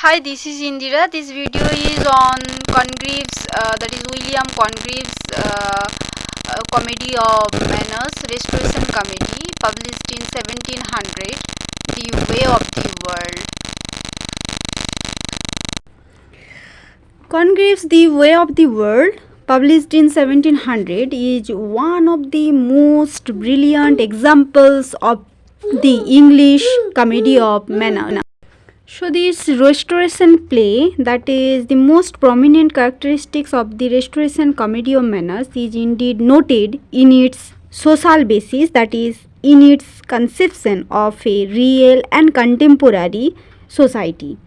Hi, this is Indira. This video is on Congreve's, that is William Congreve's comedy of manners, Restoration Comedy, published in 1700, The Way of the World. Congreve's The Way of the World, published in 1700, is one of the most brilliant examples of the English comedy of manners. So this restoration play, that is the most prominent characteristics of the restoration comedy of manners, is indeed noted in its social basis, that is in its conception of a real and contemporary society.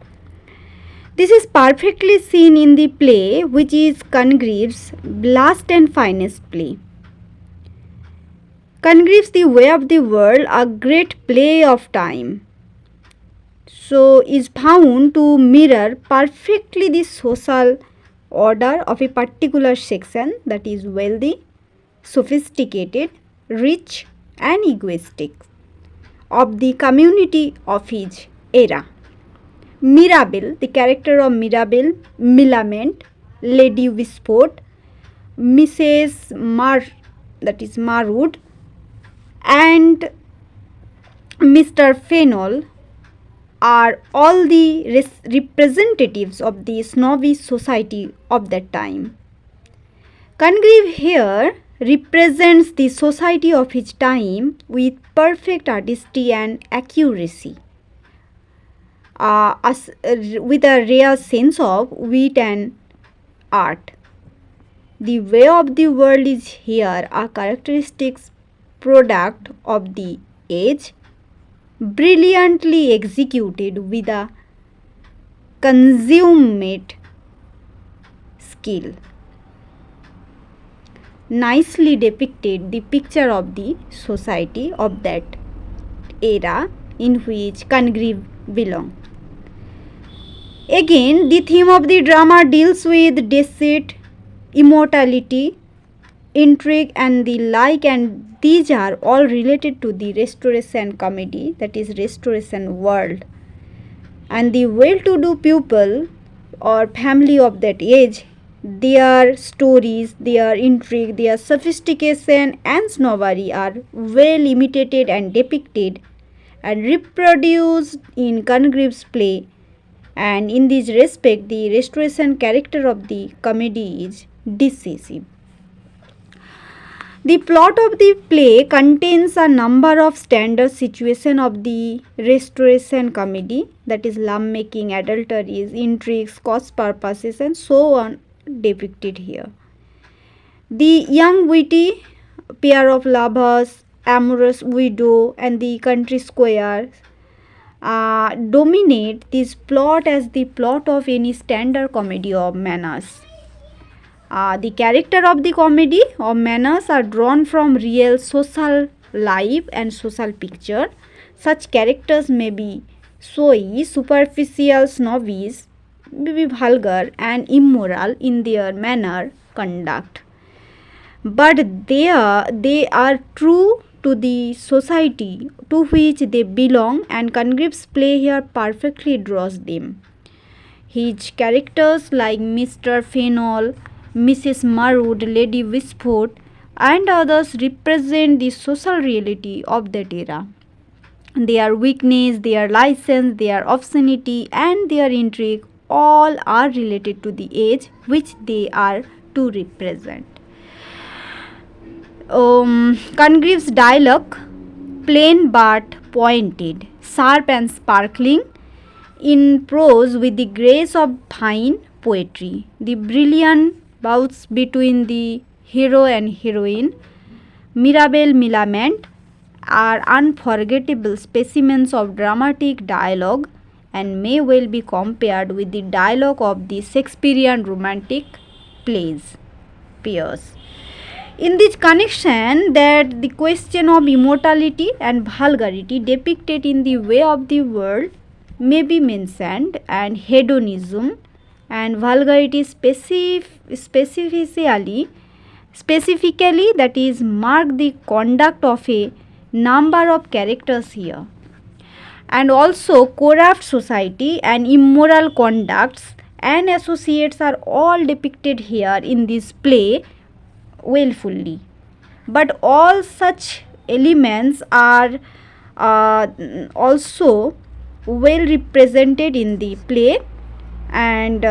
This is perfectly seen in the play, which is Congreve's last and finest play. Congreve's The Way of the World, a great play of time, so is found to mirror perfectly the social order of a particular section, that is wealthy, sophisticated, rich and egoistic, of the community of his era. Mirabel, the character of Mirabel, Millamant, Lady Wisport, Mrs. Marwood, and Mr. Fennel are all the representatives of the snobbish society of that time. Congreve here represents the society of his time with perfect artistry and accuracy. With a rare sense of wit and art. The way of the world is here a characteristic product of the age, brilliantly executed with a consummate skill. Nicely depicted the picture of the society of that era in which Congreve belonged. Again, the theme of the drama deals with deceit, immortality, intrigue and the like, and these are all related to the restoration comedy, that is restoration world. And the well-to-do people or family of that age, their stories, their intrigue, their sophistication and snobbery are well imitated and depicted and reproduced in Congreve's play. And in this respect, the restoration character of the comedy is decisive. The plot of the play contains a number of standard situations of the restoration comedy, that is love-making, adulteries, intrigues, cost purposes and so on depicted here. The young witty pair of lovers, amorous widow and the country squire dominate this plot as the plot of any standard comedy of manners. The character of the comedy of manners are drawn from real social life and social picture. Such characters may be showy, superficial, snobbish, may be vulgar and immoral in their manner, conduct. But they are true to the society to which they belong, and Congreve's play here perfectly draws them. His characters like Mr. Fennel, Mrs. Marwood, Lady Wisport and others represent the social reality of that era. Their weakness, their license, their obscenity and their intrigue all are related to the age which they are to represent. Congreve's dialogue, plain but pointed, sharp and sparkling, in prose with the grace of fine poetry. The brilliant bouts between the hero and heroine, Mirabel Millamant, are unforgettable specimens of dramatic dialogue and may well be compared with the dialogue of the Shakespearean romantic plays. In this connection, that the question of immortality and vulgarity depicted in the way of the world may be mentioned, and hedonism and vulgarity specifically that is mark the conduct of a number of characters here. and also corrupt society and immoral conducts and associates are all depicted here in this play willfully. But all such elements are uh, also well represented in the play, and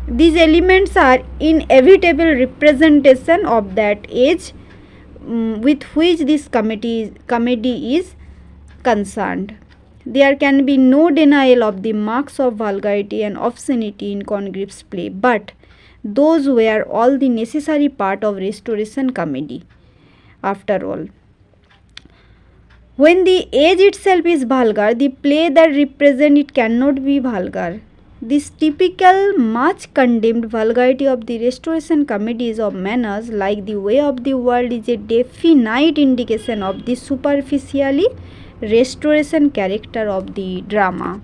these elements are inevitable representation of that age with which this comedy is concerned. There can be no denial of the marks of vulgarity and obscenity in Congreve's play, but those were all the necessary part of restoration comedy. After all, when the age itself is vulgar, the play that represents it cannot be vulgar. This typical, much condemned vulgarity of the restoration comedies of manners, like the way of the world, is a definite indication of the superficially restoration character of the drama.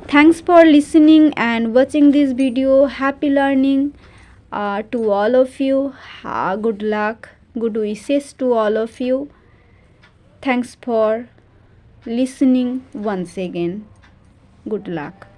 Thanks for listening and watching this video. Happy learning to all of you. Good luck, good wishes to all of you. Thanks for listening once again. Good luck.